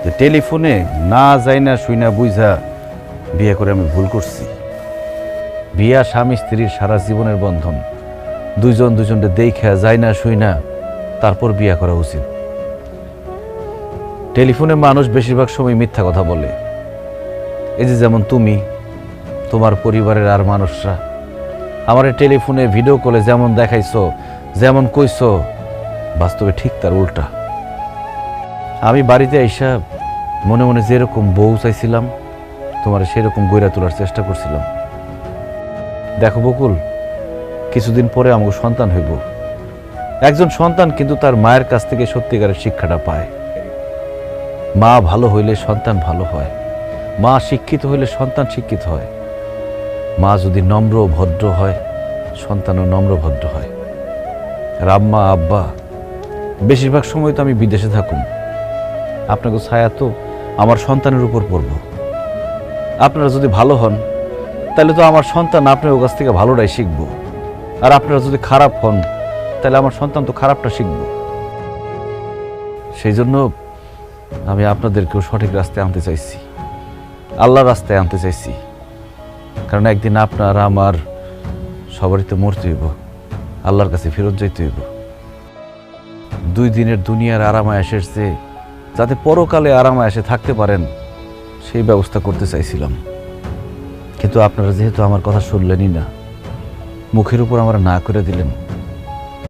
যে টেলিফোনে না যাই না শুই না বুঝা বিয়ে করে আমি ভুল করছি। বিয়া স্বামী স্ত্রীর সারা জীবনের বন্ধন, দুইজন দুজনকে দেখা যায় না শুই না তারপর বিয়া করা উচিত। টেলিফোনে মানুষ বেশিরভাগ সময় মিথ্যা কথা বলে। এই যে যেমন তুমি, তোমার পরিবারের আর মানুষরা আমার টেলিফোনে ভিডিও কলে যেমন দেখাইছো, যেমন কইছো, বাস্তবে ঠিক তার উল্টা। আমি বাড়িতে আইসা মনে মনে যেরকম বউ চাইছিলাম তোমার সেরকম গইরা তোলার চেষ্টা করছিলাম। দেখো বকুল, কিছুদিন পরে আমাকে সন্তান হইব। একজন সন্তান কিন্তু তার মায়ের কাছ থেকে সত্যিকারের শিক্ষাটা পায়। মা ভালো হইলে সন্তান ভালো হয়, মা শিক্ষিত হইলে সন্তান শিক্ষিত হয়, মা যদি নম্র ভদ্র হয় সন্তানও নম্র ভদ্র হয়। আর আম্মা আব্বা বেশিরভাগ সময় তো আমি বিদেশে থাকুন, আপনাকে ছায়া তো আমার সন্তানের উপর পড়ব। আপনারা যদি ভালো হন তাহলে তো আমার সন্তান আপনার কাছ থেকে ভালোটাই শিখব, আর আপনারা যদি খারাপ হন তাহলে আমার সন্তান তো খারাপটা শিখব। সেই জন্য আমি আপনাদেরকেও সঠিক রাস্তায় আনতে চাইছি, আল্লাহর রাস্তায় আনতে চাইছি। কারণ একদিন আপনার আমার সবারই তো মরতে হইব, আল্লাহর কাছে ফেরত যাইতে হইব। 2 দিনের দুনিয়ার আরামায়েশের চেয়ে যাতে পরকালে আরামায়েশে থাকতে পারেন সেই ব্যবস্থা করতে চাইছিলাম। কিন্তু আপনারা যেহেতু আমার কথা শুনলেনই না, মুখের উপর আমার না করে দিলেন,